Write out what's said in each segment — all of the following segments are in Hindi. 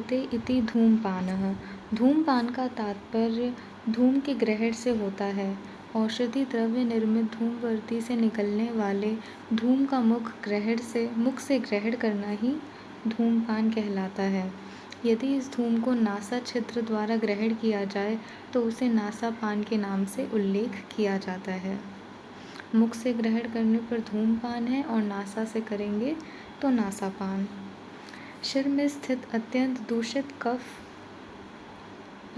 सेवते इति धूमपानः। धूमपान का तात्पर्य धूम के ग्रहण से होता है। औषधि द्रव्य निर्मित धूमवर्ती से निकलने वाले धूम का मुख से ग्रहण करना ही धूमपान कहलाता है। यदि इस धूम को नासा छिद्र द्वारा ग्रहण किया जाए तो उसे नासापान के नाम से उल्लेख किया जाता है। मुख से ग्रहण करने पर धूमपान है और नासा से करेंगे तो नासापान। सिर में स्थित अत्यंत दूषित कफ,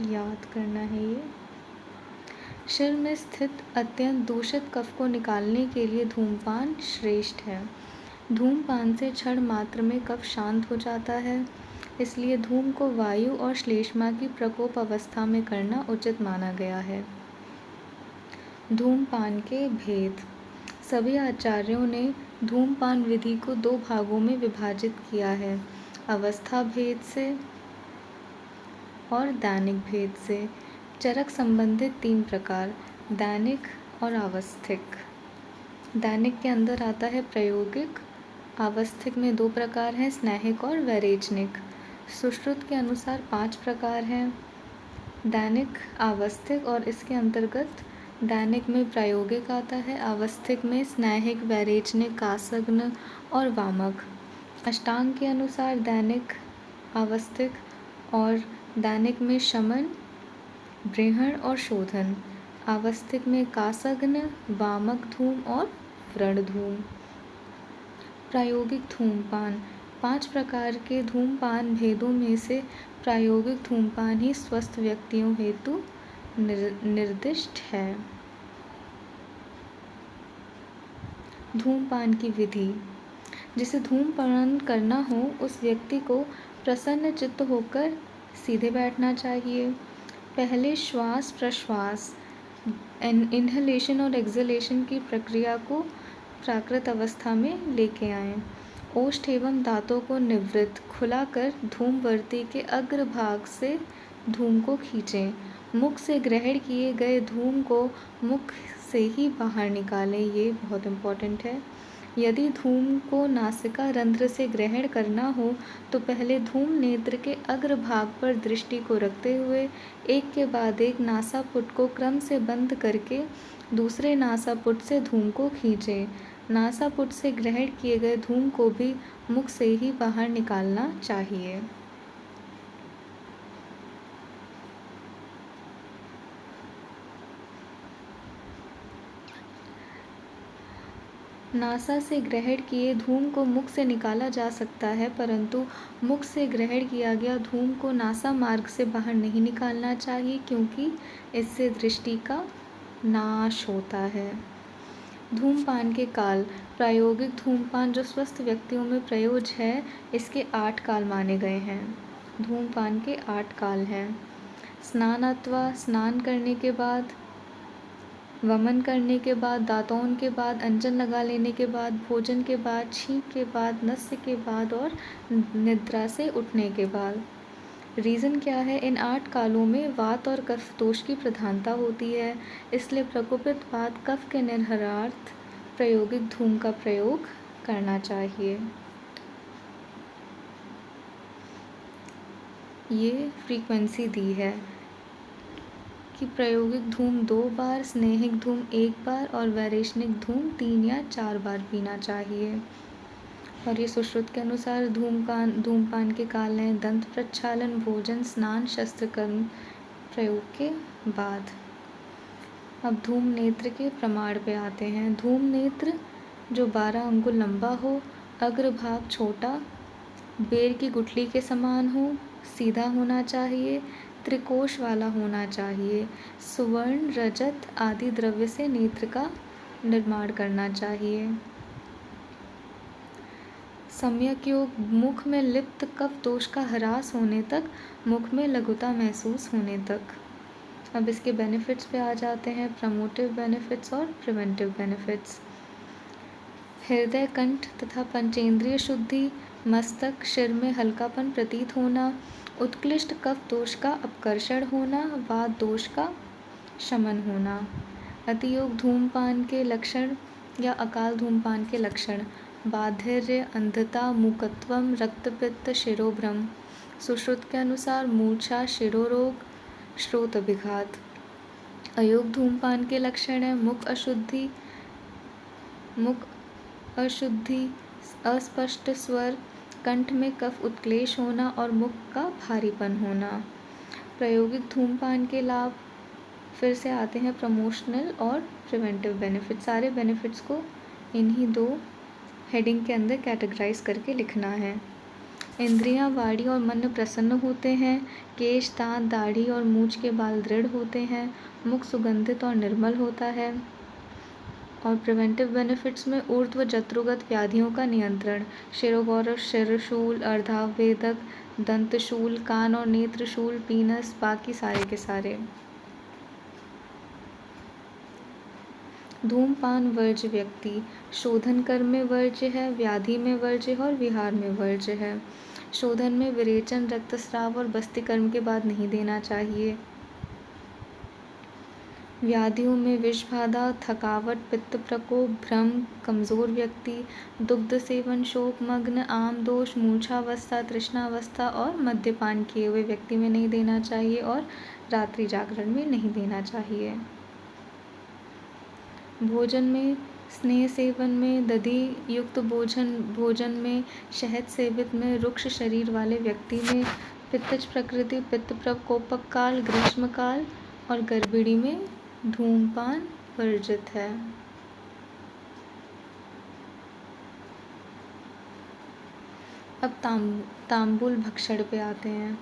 याद करना है ये, सिर में स्थित अत्यंत दूषित कफ को निकालने के लिए धूमपान श्रेष्ठ है। धूमपान से क्षण मात्र में कफ शांत हो जाता है, इसलिए धूम को वायु और श्लेष्मा की प्रकोप अवस्था में करना उचित माना गया है। धूमपान के भेद। सभी आचार्यों ने धूमपान विधि को 2 भागों में विभाजित किया है, अवस्था भेद से और दैनिक भेद से। चरक संबंधित 3 प्रकार, दैनिक और आवस्थिक। दैनिक के अंदर आता है प्रायोगिक, आवस्थिक में 2 प्रकार हैं, स्नेहिक और वैरेचनिक। सुश्रुत के अनुसार 5 प्रकार हैं, दैनिक, आवस्थिक और इसके अंतर्गत दैनिक में प्रायोगिक आता है, आवस्थिक में स्नेहिक, वैरेचनिक, कासग्न और वामक। अष्टांग के अनुसार दैनिक, आवस्थिक और दैनिक में शमन, ब्रेहण और शोधन, आवस्थिक में कासग्न, वामक धूम और व्रण धूम। प्रायोगिक धूमपान। 5 प्रकार के धूमपान भेदों में से प्रायोगिक धूमपान ही स्वस्थ व्यक्तियों हेतु निर्दिष्ट है। धूमपान की विधि। जिसे धूमपान करना हो उस व्यक्ति को प्रसन्न चित्त होकर सीधे बैठना चाहिए। पहले श्वास प्रश्वास, इन्हलेशन और एक्सलेशन की प्रक्रिया को प्राकृत अवस्था में लेके आएं। ओष्ठ एवं दांतों को निवृत्त खुला कर धूमवर्ती के अग्रभाग से धूम को खींचें। मुख से ग्रहण किए गए धूम को मुख से ही बाहर निकालें, ये बहुत इम्पोर्टेंट है। यदि धूम को नासिका रंध्र से ग्रहण करना हो तो पहले धूम नेत्र के अग्रभाग पर दृष्टि को रखते हुए एक के बाद एक नासापुट को क्रम से बंद करके दूसरे नासापुट से धूम को खींचें। नासापुट से ग्रहण किए गए धूम को भी मुख से ही बाहर निकालना चाहिए। नासा से ग्रहण किए धूम को मुख से निकाला जा सकता है, परंतु मुख से ग्रहण किया गया धूम को नासा मार्ग से बाहर नहीं निकालना चाहिए, क्योंकि इससे दृष्टि का नाश होता है। धूमपान के काल। प्रायोगिक धूमपान जो स्वस्थ व्यक्तियों में प्रयोज्य है, इसके 8 काल माने गए हैं। धूमपान के 8 काल हैं। स्नान अथवा स्नान करने के बाद, वमन करने के बाद, दातौन के बाद, अंजन लगा लेने के बाद, भोजन के बाद, छींक के बाद, नस्य के बाद और निद्रा से उठने के बाद। रीज़न क्या है? इन 8 कालों में वात और कफ दोष की प्रधानता होती है, इसलिए प्रकोपित वात कफ के निर्हरार्थ प्रायोगिक धूम का प्रयोग करना चाहिए। ये फ्रीक्वेंसी दी है कि प्रायोगिक धूम 2 बार, स्नेहिक धूम 1 बार और वैरेचनिक धूम 3 या 4 बार पीना चाहिए। और ये सुश्रुत के अनुसार धूमपान के काल हैं दंत प्रक्षालन, भोजन, स्नान, शस्त्रकर्म प्रयोग के बाद। अब धूम नेत्र के प्रमाण पे आते हैं। धूम नेत्र जो 12 अंगुल लंबा हो, अग्रभाग छोटा, बेर की गुठली के समान हो, सीधा होना चाहिए, त्रिकोश वाला होना चाहिए। सुवर्ण, रजत आदि द्रव्य से नेत्र का निर्माण करना चाहिए। सम्यक योग। मुख में लिप्त कफ दोष का ह्रास होने तक, मुख में लघुता महसूस होने तक। अब इसके बेनिफिट्स पे आ जाते हैं, प्रमोटिव बेनिफिट्स और प्रिवेंटिव बेनिफिट्स। हृदय, कंठ तथा पंचेंद्रिय शुद्धि, मस्तक, सिर में हल्कापन प्रतीत होना, उत्कृष्ट कफ दोष का अपकर्षण होना, वात दोष का शमन होना। अतियोग धूमपान के लक्षण या अकाल धूमपान के लक्षण: बाधिर्य, अंधता, मूकत्वम, रक्तपित्त, शिरोभ्रम। सुश्रुत के अनुसार मूर्छा, शिरोरोग, श्रोत अभिघात। अयोग धूमपान के लक्षण है मुख अशुद्धि, अस्पष्ट स्वर, कंठ में कफ उत्क्लेश होना और मुख का भारीपन होना। प्रायोगिक धूमपान के लाभ फिर से आते हैं प्रमोशनल और प्रिवेंटिव बेनिफिट। सारे बेनिफिट्स को इन्हीं दो हेडिंग के अंदर कैटेगराइज करके लिखना है। इंद्रियां, वाणी और मन प्रसन्न होते हैं। केश, दांत, दाढ़ी और मूंछ के बाल दृढ़ होते हैं। मुख सुगंधित और निर्मल होता है। और प्रिवेंटिव बेनिफिट्स में ऊर्ध्व जत्रुगत व्याधियों का नियंत्रण, शिरोगौरव, शिरशूल, अर्धावेदक, दंतशूल, कान और नेत्रशूल, पीनस, बाकी सारे के सारे। धूमपान वर्ज्य व्यक्ति शोधन कर्म में वर्ज्य है, व्याधि में वर्ज्य है और विहार में वर्ज्य है। शोधन में विरेचन, रक्तस्राव और बस्ती कर्म के बाद नहीं देना चाहिए। व्याधियों में विषबाधा, थकावट, पित्त प्रकोप, भ्रम, कमजोर व्यक्ति, दुग्ध सेवन, शोकमग्न, आम दोष, मूर्छावस्था, तृष्णावस्था और मद्यपान किए हुए व्यक्ति में नहीं देना चाहिए और रात्रि जागरण में नहीं देना चाहिए। भोजन में स्नेह सेवन में, दधि युक्त भोजन में, शहद सेवित में, रुक्ष शरीर वाले व्यक्ति में, पित्तज प्रकृति, पित्त प्रकोपक काल, ग्रीष्म काल और गर्भिणी में धूमपान वर्जित है। अब तांबूल भक्षण पे आते हैं।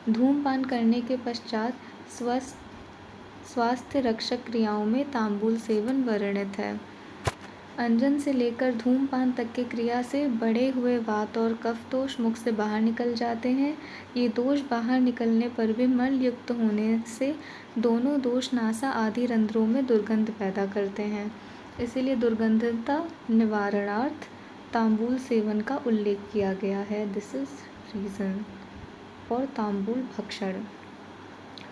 धूमपान करने के पश्चात स्वास्थ्य रक्षक क्रियाओं में तांबूल सेवन वर्णित है। अंजन से लेकर धूमपान तक की क्रिया से बढ़े हुए वात और कफ दोष मुख से बाहर निकल जाते हैं। ये दोष बाहर निकलने पर भी मल युक्त होने से दोनों दोष नासा आदि रंध्रों में दुर्गंध पैदा करते हैं। इसीलिए दुर्गंधता निवारणार्थ तांबूल सेवन का उल्लेख किया गया है। दिस इज रीजन फॉर तांबूल भक्षण।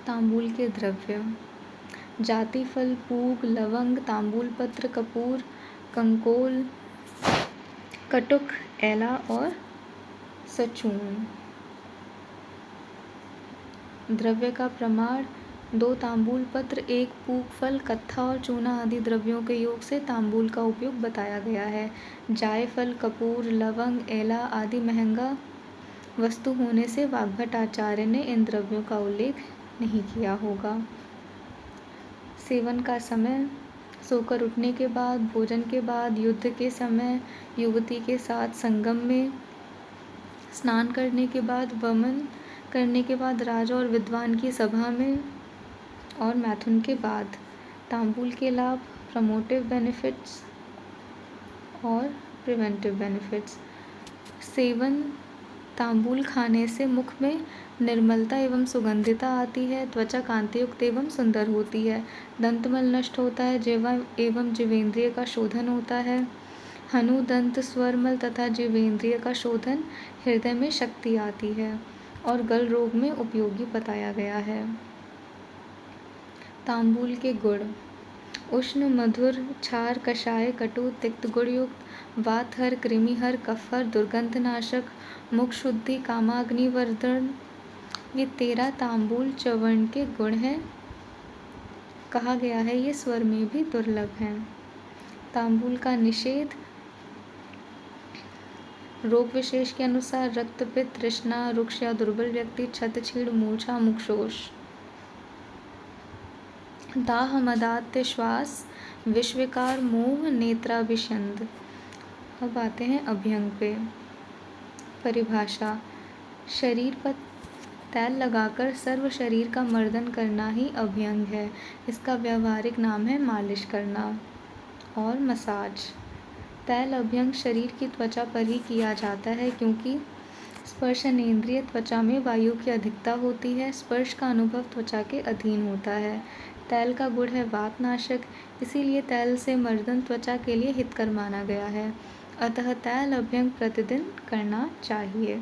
तांबूल के द्रव्य: जाति फल, पूग, लवंग, तांबूल पत्र, कपूर, कंकोल, कटुक, एला और सचून। द्रव्य का प्रमाण: 2 तांबूल पत्र, 1 पूग फल, कत्था और चूना आदि द्रव्यों के योग से तांबूल का उपयोग बताया गया है। जायफल, कपूर, लवंग, एला आदि महंगा वस्तु होने से वाग्भट आचार्य ने इन द्रव्यों का उल्लेख नहीं किया होगा। सेवन का समय: सोकर उठने के बाद, भोजन के बाद, युद्ध के समय, युवती के साथ संगम में, स्नान करने के बाद, वमन करने के बाद, राजा और विद्वान की सभा में और मैथुन के बाद। तांबूल के लाभ: प्रमोटिव बेनिफिट्स और प्रिवेंटिव बेनिफिट्स। सेवन तांबूल खाने से मुख में निर्मलता एवं सुगंधिता आती है, त्वचा कांतियुक्त एवं सुंदर होती है, दंतमल नष्ट होता है, जिह्वा एवं जिवेंद्रिय का शोधन होता है, हनु, दंत, स्वरमल तथा जिवेंद्रिय का शोधन, हृदय में शक्ति आती है और गल रोग में उपयोगी बताया गया है। तांबूल के गुण: उष्ण, मधुर, क्षार, कषाय, कटु, तिक्त गुणयुक्त, वातहर, कृमिहर, कफहर, दुर्गंधनाशक, मुख शुद्धि, कामाग्निवर्धन। ये 13 तांबूल च्यवण के गुण हैं। कहा गया है ये स्वर में भी दुर्लभ हैं। तांबूल का निषेध: रोग विशेष के अनुसार रक्तपित्त, तृष्णा, रुक्ष या दुर्बल व्यक्ति, छतछीड़, मूर्छा, मुखशोष। दाह, मदात्य, श्वास, विषविकार, मोह, नेत्राभिषंद। अब आते हैं अभ्यंग पे। परिभाषा: शरीर पर तैल लगाकर सर्व शरीर का मर्दन करना ही अभ्यंग है। इसका व्यावहारिक नाम है मालिश करना और मसाज। तैल अभ्यंग शरीर की त्वचा पर ही किया जाता है क्योंकि स्पर्शनेंद्रिय त्वचा में वायु की अधिकता होती है। स्पर्श का अनुभव त्वचा के अधीन होता है। तैल का गुण है वातनाशक, इसीलिए तैल से मर्दन त्वचा के लिए हितकर माना गया है। अतः तैल अभ्यंग प्रतिदिन करना चाहिए।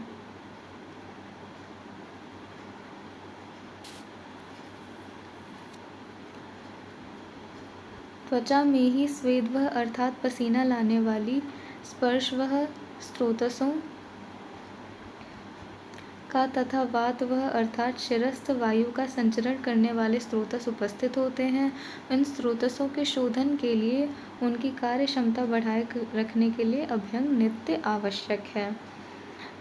त्वचा में ही स्वेदवह अर्थात पसीना लाने वाली स्पर्शवह स्रोतसों का तथा वात वह अर्थात शिरस्थ वायु का संचरण करने वाले स्रोतस उपस्थित होते हैं। इन स्रोतसों के शोधन के लिए उनकी कार्य क्षमता बढ़ाए रखने के लिए अभ्यंग नित्य आवश्यक है।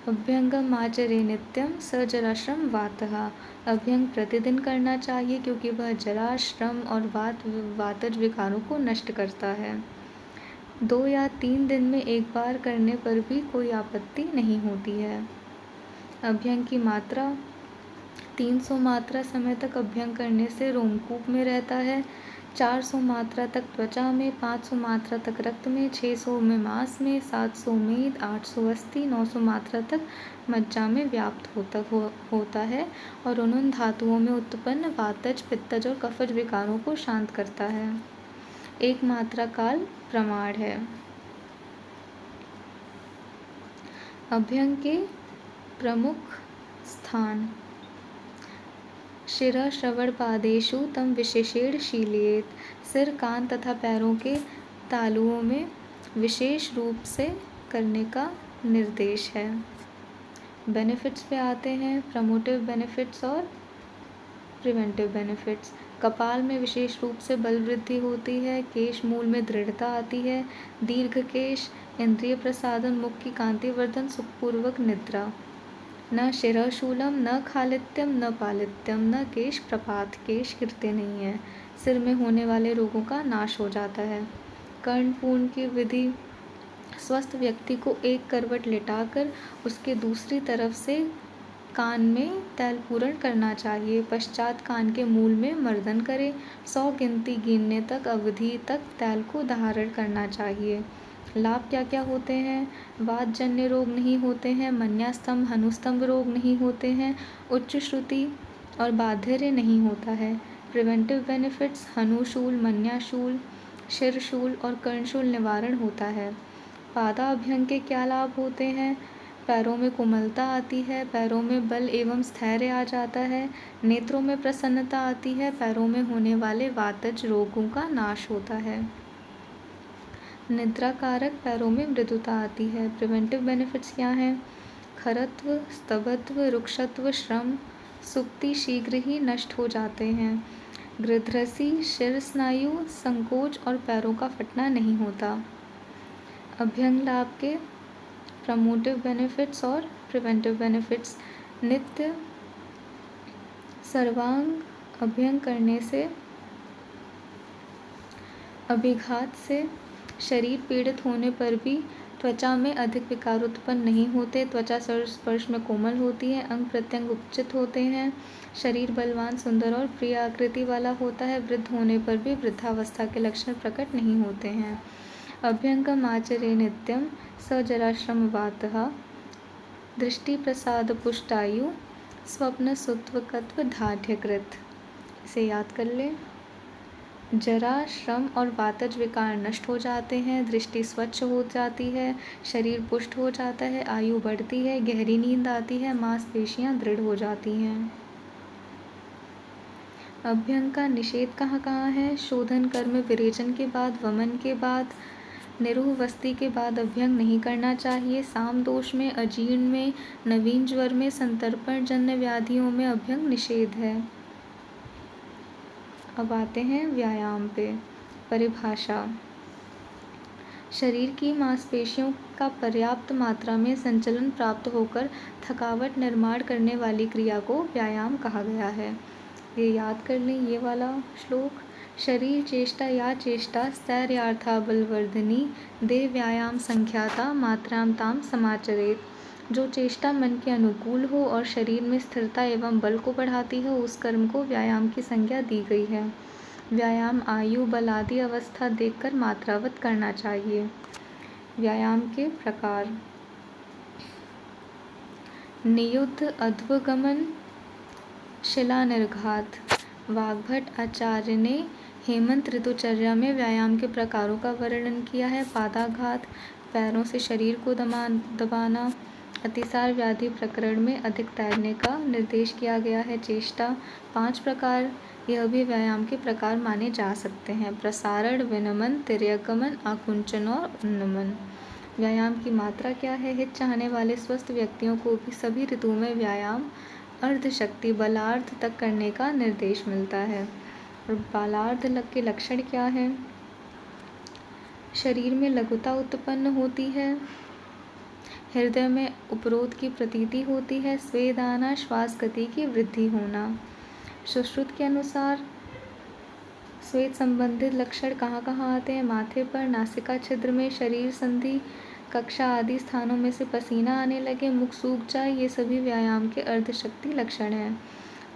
अभ्यंगम आचरे नित्यम स जरा श्रम वातः। अभ्यंग प्रतिदिन करना चाहिए क्योंकि वह जरा श्रम और वातज विकारों को नष्ट करता है। 2 या 3 दिन में एक बार करने पर भी कोई आपत्ति नहीं होती है। अभ्यंग की मात्रा 300 मात्रा समय तक अभ्यंग करने से रोमकूप में रहता है, 400 मात्रा तक त्वचा में, 500 मात्रा तक रक्त में, 600 में मांस में, 700 में, 800 अस्थि, 900 मात्रा तक मज्जा में व्याप्त होता है और उन धातुओं में उत्पन्न वातज, पित्तज और कफज विकारों को शांत करता है। 1 मात्रा काल प्रमाण है। अभ्यंग के प्रमुख स्थान। शिरः श्रवण पादेषु तम विशेषेण शीलयेत्। सिर, कान तथा पैरों के तालुओं में विशेष रूप से करने का निर्देश है। बेनिफिट्स पे आते हैं, प्रमोटिव बेनिफिट्स और प्रिवेंटिव बेनिफिट्स। कपाल में विशेष रूप से बल वृद्धि होती है, केश मूल में दृढ़ता आती है, दीर्घ केश, इंद्रिय प्रसादन, मुख की कांतिवर्धन, सुखपूर्वक निद्रा। न शिरःशूलम, न खालित्यम, न पालित्यम, न केश प्रपात, केश गिरते नहीं हैं। सिर में होने वाले रोगों का नाश हो जाता है। कर्णपूर्ण की विधि। स्वस्थ व्यक्ति को एक करवट लिटाकर उसके दूसरी तरफ से कान में तैल पूरण करना चाहिए। पश्चात कान के मूल में मर्दन करें। 100 गिनती गिनने तक अवधि तक तैल को धारण करना चाहिए। लाभ क्या क्या होते हैं? वातजन्य रोग नहीं होते हैं, मन्यास्तंभ हनुस्तंभ रोग नहीं होते हैं, उच्च श्रुति और बाध्यर्य नहीं होता है। प्रिवेंटिव बेनिफिट्स, हनुशूल, मन्याशूल, शिरशूल और कर्णशूल निवारण होता है। पादाभ्यंग के क्या लाभ होते हैं? पैरों में कोमलता आती है, पैरों में बल एवं स्थैर्य आ जाता है, नेत्रों में प्रसन्नता आती है, पैरों में होने वाले वातज रोगों का नाश होता है। निद्रा कारक, पैरों में मृदुता आती है। प्रिवेंटिव बेनिफिट्स क्या हैं? खरत्व, स्तबत्व, रुक्षत्व, श्रम, सुक्ति शीघ्र ही नष्ट हो जाते हैं। गृध्रसी, शिर स्नायु संकोच और पैरों का फटना नहीं होता। अभ्यंग लाभ के प्रमोटिव बेनिफिट्स और प्रिवेंटिव बेनिफिट्स। नित्य सर्वांग अभ्यंग करने से अभिघात से शरीर पीड़ित होने पर भी त्वचा में अधिक विकार उत्पन्न नहीं होते, त्वचा स्पर्श में कोमल होती है, अंग प्रत्यंग उपचित होते हैं, शरीर बलवान, सुंदर और प्रिय आकृति वाला होता है, वृद्ध होने पर भी वृद्धावस्था के लक्षण प्रकट नहीं होते हैं। अभ्यंगम आचरे नित्यम स जराश्रम वातः। दृष्टि प्रसाद पुष्टायु स्वप्न सुत्वकत्व धाढ़्यकृत। इसे याद कर ले। जरा, श्रम और वातज विकार नष्ट हो जाते हैं, दृष्टि स्वच्छ हो जाती है, शरीर पुष्ट हो जाता है, आयु बढ़ती है, गहरी नींद आती है, मांसपेशियां दृढ़ हो जाती हैं। अभ्यंग का निषेध कहाँ कहाँ है? शोधन कर्म विरेचन के बाद, वमन के बाद, निरूह वस्ती के बाद अभ्यंग नहीं करना चाहिए। साम दोष में, अजीर्ण में, नवीन ज्वर में, संतर्पण जन्य व्याधियों में अभ्यंग निषेध है। अब आते हैं व्यायाम पे। परिभाषा। शरीर की मांसपेशियों का पर्याप्त मात्रा में संचलन प्राप्त होकर थकावट निर्माण करने वाली क्रिया को व्यायाम कहा गया है। ये याद कर लें ये वाला श्लोक। शरीर चेष्टा या चेष्टा स्थैर्यार्था बलवर्धिनी देह व्यायाम संख्याता मात्राम ताम समाचरेत। जो चेष्टा मन के अनुकूल हो और शरीर में स्थिरता एवं बल को बढ़ाती है उस कर्म को व्यायाम की संज्ञा दी गई है। व्यायाम आयु, बल आदि अवस्था देखकर मात्रावत करना चाहिए। व्यायाम के प्रकार। नियुद्ध, अध्वगमन, शिलानिर्घात। वाग्भट आचार्य ने हेमंत ऋतुचर्या में व्यायाम के प्रकारों का वर्णन किया है। पादाघात, पैरों से शरीर को दबाना। अतिसार व्याधि प्रकरण में अधिक तैरने का निर्देश किया गया है। चेष्टा 5 प्रकार, यह भी व्यायाम के प्रकार माने जा सकते हैं। प्रसारण, विनमन, तिर्यगमन, आकुंचन और उन्नमन। व्यायाम की मात्रा क्या है? हित चाहने वाले स्वस्थ व्यक्तियों को भी सभी ऋतुओं में व्यायाम अर्धशक्ति बलार्ध तक करने का निर्देश मिलता है। और बालार्ध के लक्षण क्या है? शरीर में लघुता उत्पन्न होती है, हृदय में उपरोध की प्रतीति होती है, स्वेद आना, श्वास गति की वृद्धि होना। सुश्रुत के अनुसार स्वेद संबंधित लक्षण कहाँ कहाँ आते हैं? माथे पर, नासिका छिद्र में, शरीर संधि, कक्षा आदि स्थानों में से पसीना आने लगे, मुख सूख जाए, ये सभी व्यायाम के अर्धशक्ति लक्षण हैं।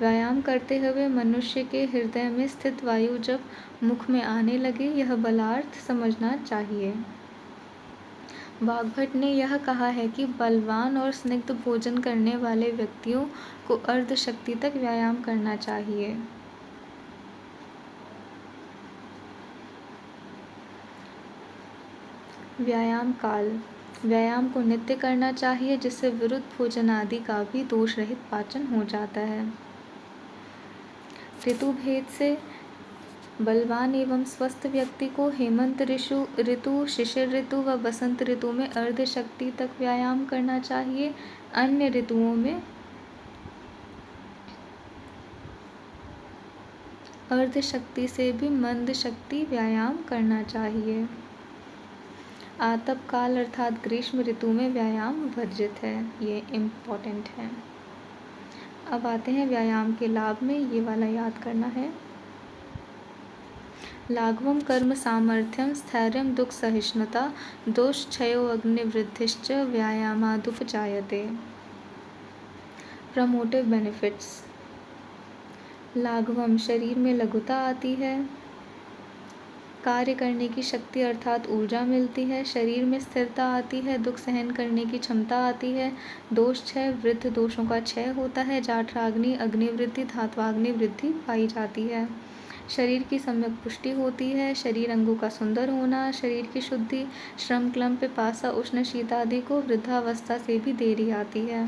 व्यायाम करते हुए मनुष्य के हृदय में स्थित वायु जब मुख में आने लगे, यह बलार्थ समझना चाहिए। वाग्भट ने यह कहा है कि बलवान और स्निग्ध भोजन करने वाले व्यक्तियों को अर्धशक्ति तक व्यायाम करना चाहिए। व्यायाम काल। व्यायाम को नित्य करना चाहिए, जिससे विरुद्ध भोजन आदि का भी दोष रहित पाचन हो जाता है। ऋतु भेद से बलवान एवं स्वस्थ व्यक्ति को हेमंत ऋतु, शिशिर ऋतु व बसंत ऋतु में अर्धशक्ति तक व्यायाम करना चाहिए। अन्य ऋतुओं में अर्धशक्ति से भी मंद शक्ति व्यायाम करना चाहिए। आतप काल अर्थात ग्रीष्म ऋतु में व्यायाम वर्जित है, ये इम्पोर्टेंट है। अब आते हैं व्यायाम के लाभ में, ये वाला याद करना है। लाघवम कर्म सामर्थ्यम, स्थैर्यम दुख सहिष्णुता, दोष क्षयो अग्निवृद्धिश्च व्यायामादुपजायते। Promotive benefits. लाघवम, शरीर में लघुता आती है, कार्य करने की शक्ति अर्थात ऊर्जा मिलती है, शरीर में स्थिरता आती है, दुख सहन करने की क्षमता आती है, दोष क्षय, वृद्ध दोषों का क्षय होता है, जाठराग्नि अग्निवृद्धि धात्वाग्नि वृद्धि पाई जाती है, शरीर की सम्यक पुष्टि होती है, शरीर अंगों का सुंदर होना, शरीर की शुद्धि, श्रम क्लम पिपासा उष्ण शीत आदि को वृद्धावस्था से भी देरी आती है।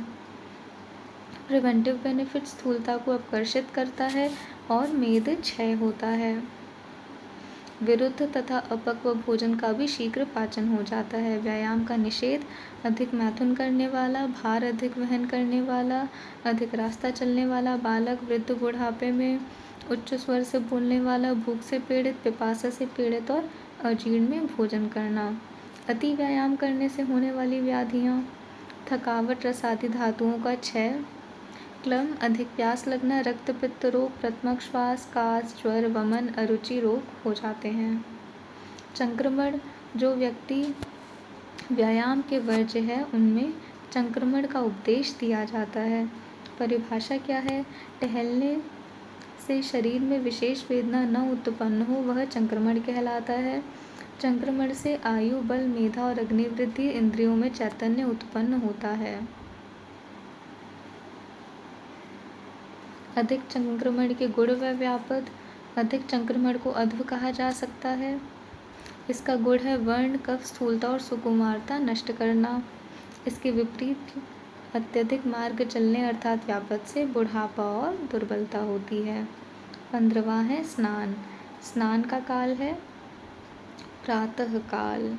प्रिवेंटिव बेनिफिट, स्थूलता को अपकर्षित करता है और मेद क्षय होता है। विरुद्ध तथा अपक्व भोजन का भी शीघ्र पाचन हो जाता है। व्यायाम का निषेध, अधिक मैथुन करने वाला, भार अधिक वहन करने वाला, अधिक रास्ता चलने वाला बालक, वृद्ध, बुढ़ापे में उच्च स्वर से बोलने वाला, भूख से पीड़ित, पिपासा से पीड़ित और अजीर्ण में भोजन करना। अति व्यायाम करने से होने वाली व्याधियाँ, थकावट, रसादी धातुओं का क्षय, क्लम, अधिक प्यास लगना, रक्त पित्त रोग, प्रथमक श्वास, कास, ज्वर, वमन, अरुचि रोग हो जाते हैं। संक्रमण, जो व्यक्ति व्यायाम के वर्ज्य है उनमें संक्रमण का उपदेश दिया जाता है। परिभाषा क्या है? टहलने से शरीर में विशेष वेदना न उत्पन्न हो वह संक्रमण कहलाता है। संक्रमण से आयु, बल, मेधा और अग्निवृद्धि, इंद्रियों में चैतन्य उत्पन्न होता है। अधिक संक्रमण के गुण व व्यापद। अधिक संक्रमण को अध्व कहा जा सकता है। इसका गुण है वर्ण, कफ, स्थूलता और सुकुमारता नष्ट करना। इसके विपरीत अत्यधिक मार्ग चलने अर्थात व्यापद से बुढ़ापा और दुर्बलता होती है। 15वां है स्नान। स्नान का काल है प्रातः काल।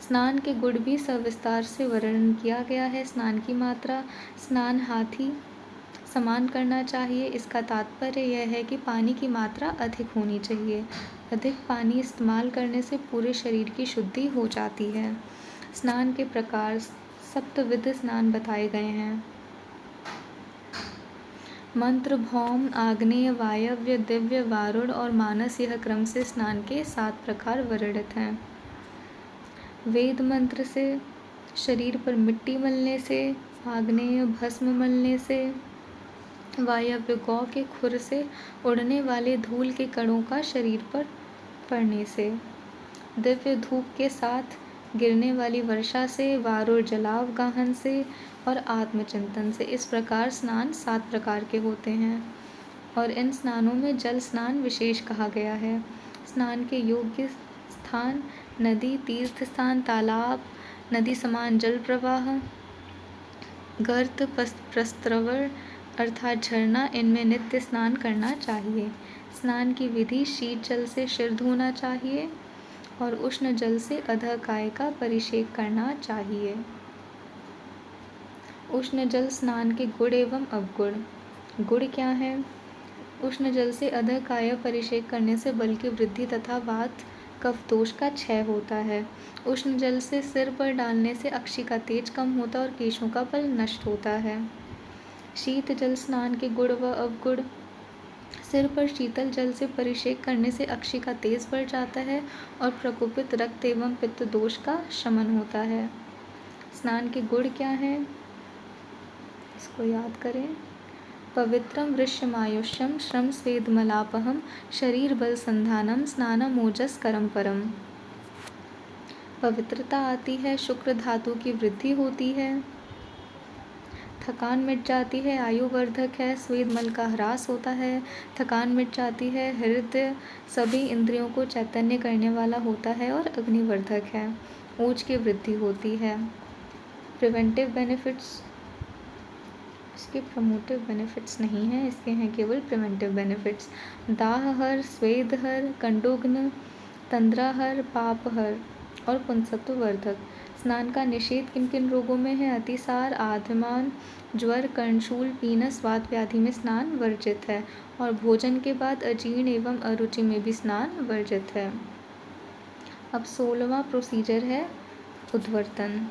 स्नान के गुण भी सविस्तार से वर्णन किया गया है। स्नान की मात्रा, स्नान हाथी समान करना चाहिए। इसका तात्पर्य यह है कि पानी की मात्रा अधिक होनी चाहिए। अधिक पानी इस्तेमाल करने से पूरे शरीर की शुद्धि हो जाती है। स्नान के प्रकार, सप्तविध स्नान बताए गए हैं। मंत्र, भौम, आग्नेय, वायव्य, दिव्य, वारुण और मानस, यह क्रम से स्नान के 7 प्रकार वर्णित हैं। वेद मंत्र से, शरीर पर मिट्टी मलने से, आग्नेय भस्म मलने से, वायव्य गौ के खुर से उड़ने वाले धूल के कणों का शरीर पर पड़ने से, दिव्य धूप के साथ गिरने वाली वर्षा से, वारुण जलावगाहन से और आत्मचिंतन से। इस प्रकार स्नान 7 प्रकार के होते हैं और इन स्नानों में जल स्नान विशेष कहा गया है। स्नान के योग्य स्थान नदी, तीर्थ स्थान, तालाब, नदी समान जल प्रवाह, गर्त, प्रस्त्रवण अर्थात झरना, इनमें नित्य स्नान करना चाहिए। स्नान की विधि, शीत जल से सिर धोना चाहिए, और उष्ण जल से अधःकाय का परिषेक करना चाहिए। उष्ण जल स्नान के गुण एवं अवगुण। गुण क्या है? उष्ण जल से अधःकाय परिषेक करने से बल की वृद्धि तथा वात कफ दोष का क्षय होता है। उष्ण जल से सिर पर डालने से अक्षि का तेज कम होता और केशों का बल नष्ट होता है। शीत जल स्नान के गुण व अवगुण। सिर पर शीतल जल से परिषेक करने से अक्षि का तेज बढ़ जाता है और प्रकोपित रक्त एवं पित्त दोष का शमन होता है। स्नान के गुण क्या हैं? इसको याद करें। पवित्रम वृष्यमायुष्यम श्रम स्वेदमलापहम शरीर बल संधानम स्नानम ओजस्करम परम। पवित्रता आती है, शुक्र धातु की वृद्धि होती है, थकान मिट जाती है, आयुवर्धक है, स्वेद मल का ह्रास होता है, थकान मिट जाती है, हृदय सभी इंद्रियों को चैतन्य करने वाला होता है और अग्निवर्धक है, ऊर्ज की वृद्धि होती है। प्रिवेंटिव बेनिफिट्स, इसके प्रमोटिव बेनिफिट्स नहीं हैं, इसके हैं केवल प्रिवेंटिव बेनिफिट्स। दाहहर, स्वेदहर, कंडुग्न, तंद्राहर, पापहर और पुंसत्ववर्धक। स्नान का निषेध किन किन रोगों में है? अतिसार, आद्यमान, ज्वर, कर्णशूल, पीनस, वात व्याधि में स्नान वर्जित है और भोजन के बाद अजीर्ण एवं अरुचि में भी स्नान वर्जित है। अब 16वां प्रोसीजर है उद्वर्तन।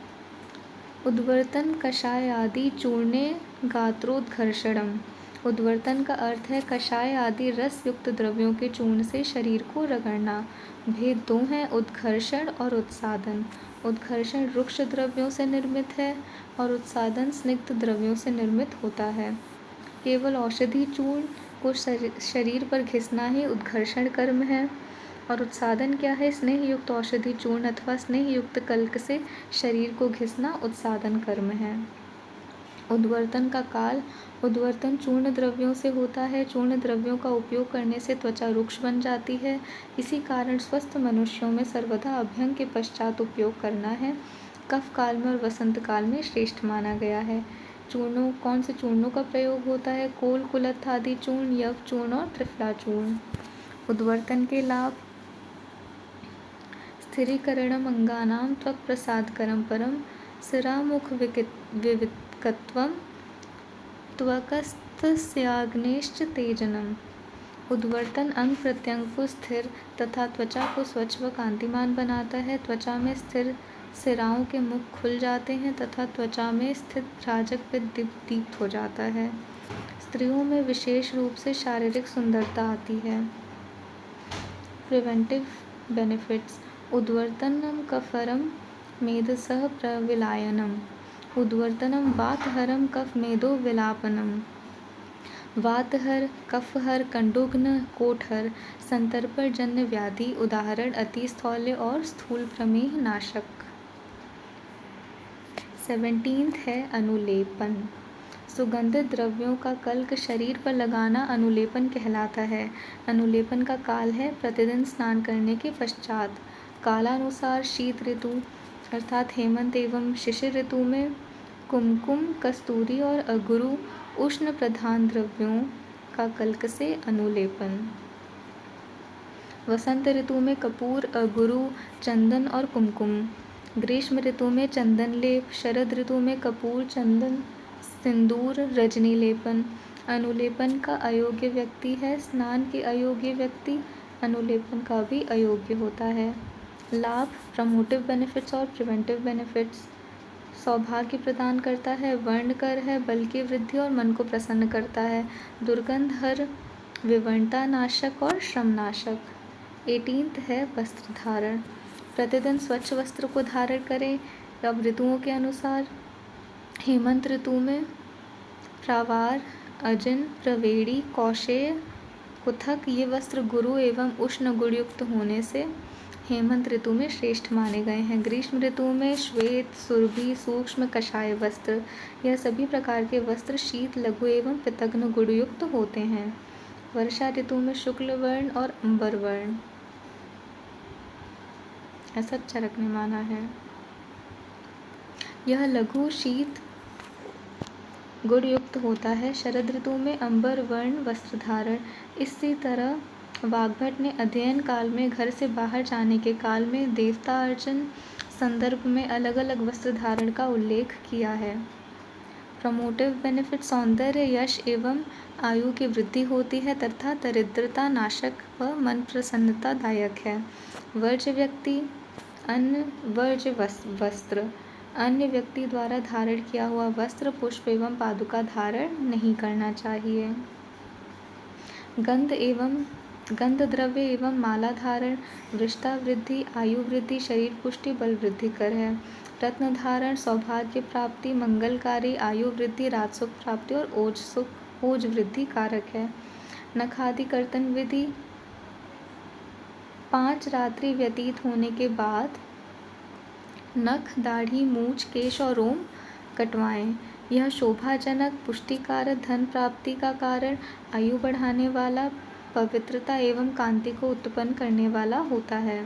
उद्वर्तन कषाय आदि चूर्णे गात्रोद्घर्षणम। उद्वर्तन का अर्थ है कषाय आदि रस युक्त द्रव्यों के चूर्ण से शरीर को रगड़ना। भेद दो हैं, उद्घर्षण और उत्सादन। उद्घर्षण रुक्ष द्रव्यों से निर्मित है और उत्सादन स्निग्ध द्रव्यों से निर्मित होता है। केवल औषधि चूर्ण को शरीर पर घिसना ही उद्घर्षण कर्म है। और उत्सादन क्या है? स्नेह युक्त औषधि चूर्ण अथवा स्नेह युक्त कल्क से शरीर को घिसना उत्सादन कर्म है। उद्वर्तन का काल। उद्वर्तन चूर्ण द्रव्यों से होता है। चूर्ण द्रव्यों का उपयोग करने से त्वचा रुक्ष बन जाती है। इसी कारण स्वस्थ मनुष्यों में सर्वदा अभ्यंग के पश्चात उपयोग करना है। कफ काल में और वसंत काल में श्रेष्ठ माना गया है। चूर्णों, कौन से चूर्णों का प्रयोग होता है? कोल, कुलत्थ आदि चूर्ण, यव चूर्ण और त्रिफला चूर्ण। उद्वर्तन के लाभ। स्थिरीकरणम अंगानां त्वक् प्रसादकरम परम सिरामुख विविक्तत्वम त्वकस्तस्याग्नेश्च तेजनम। उद्वर्तन अंग प्रत्यंग को स्थिर तथा त्वचा को स्वच्छ व कांतिमान बनाता है। त्वचा में स्थिर सिराओं के मुख खुल जाते हैं तथा त्वचा में स्थित भ्राजक पित्त दीप्त हो जाता है। स्त्रियों में विशेष रूप से शारीरिक सुंदरता आती है। Preventive benefits. उद्वर्तनम कफहरम मेधसः प्रविलायनम। उद्वर्तनम वातहरम कफ मेदो विलापनम। वातहर, कफहर, कंडुग्न, कोटहर, संतर्पणजन्य व्याधि, उदाहरण अतिस्थौल्य और स्थूल प्रमेह नाशक। 17 है अनुलेपन। सुगंधित द्रव्यों का कल्क शरीर पर लगाना अनुलेपन कहलाता है। अनुलेपन का काल है प्रतिदिन स्नान करने के पश्चात। कालानुसार शीत ऋतु अर्थात हेमंत एवं शिशिर ऋतु में कुमकुम, कस्तूरी और अगुरु उष्ण प्रधान द्रव्यों का कल्क से अनुलेपन। वसंत ऋतु में कपूर, अगुरु, चंदन और कुमकुम। ग्रीष्म ऋतु में चंदन लेप। शरद ऋतु में कपूर, चंदन, सिंदूर, रजनी लेपन। अनुलेपन का अयोग्य व्यक्ति है। स्नान के अयोग्य व्यक्ति अनुलेपन का भी अयोग्य होता है। लाभ। प्रमोटिव बेनिफिट्स और प्रिवेंटिव बेनिफिट्स। सौभाग्य प्रदान करता है, वर्णकर है, बल की वृद्धि और मन को प्रसन्न करता है, दुर्गंधहर, विवर्णता नाशक और श्रमनाशक। 18 है वस्त्र धारण। प्रतिदिन स्वच्छ वस्त्र को धारण करें। अब ऋतुओं के अनुसार हेमंत ऋतु में प्रावार, अजिन, प्रवेणी, कौशेय, कुथक ये वस्त्र गुरु एवं उष्ण गुणयुक्त होने से हेमंत ऋतु में श्रेष्ठ माने गए हैं। ग्रीष्म ऋतु में श्वेत, सुरभि, सूक्ष्म, कषाय वस्त्र यह सभी प्रकार के वस्त्र शीत, लघु एवं पितग्न गुणयुक्त होते हैं। वर्षा ऋतु में शुक्ल वर्ण और अंबर वर्ण ऐसा चरक ने माना है। यह लघु शीत गुणयुक्त होता है। शरद ऋतु में अंबर वर्ण वस्त्र धारण। इसी तरह वाग्भट ने अध्ययन काल में घर से बाहर जाने के काल में देवता अर्चन संदर्भ में अलग अलग वस्त्र धारण का उल्लेख किया है। प्रमोटिव बेनिफिट सौंदर्य, यश एवं आयु की वृद्धि होती है तथा दरिद्रता नाशक व मन प्रसन्नतादायक है। वर्ज्य व्यक्ति अन्य वर्ज्य वस्त्र, अन्य व्यक्ति द्वारा धारण किया हुआ वस्त्र, पुष्प एवं पादुका धारण नहीं करना चाहिए। गंध द्रव्य एवं माला धारण वृषता वृद्धि, आयु वृद्धि, शरीर पुष्टि, बल वृद्धि कर है। रत्न धारण सौभाग्य प्राप्ति, मंगलकारी, आयु वृद्धि, राजसुख प्राप्ति और ओज वृद्धि कारक है। नखादि कर्तन विधि 5 रात्रि व्यतीत होने के बाद नख, दाढ़ी, मूछ, केश और रोम कटवाएं। यह शोभाजनक, पुष्टिकारक, धन प्राप्ति का कारण, आयु बढ़ाने वाला, पवित्रता एवं कांति को उत्पन्न करने वाला होता है।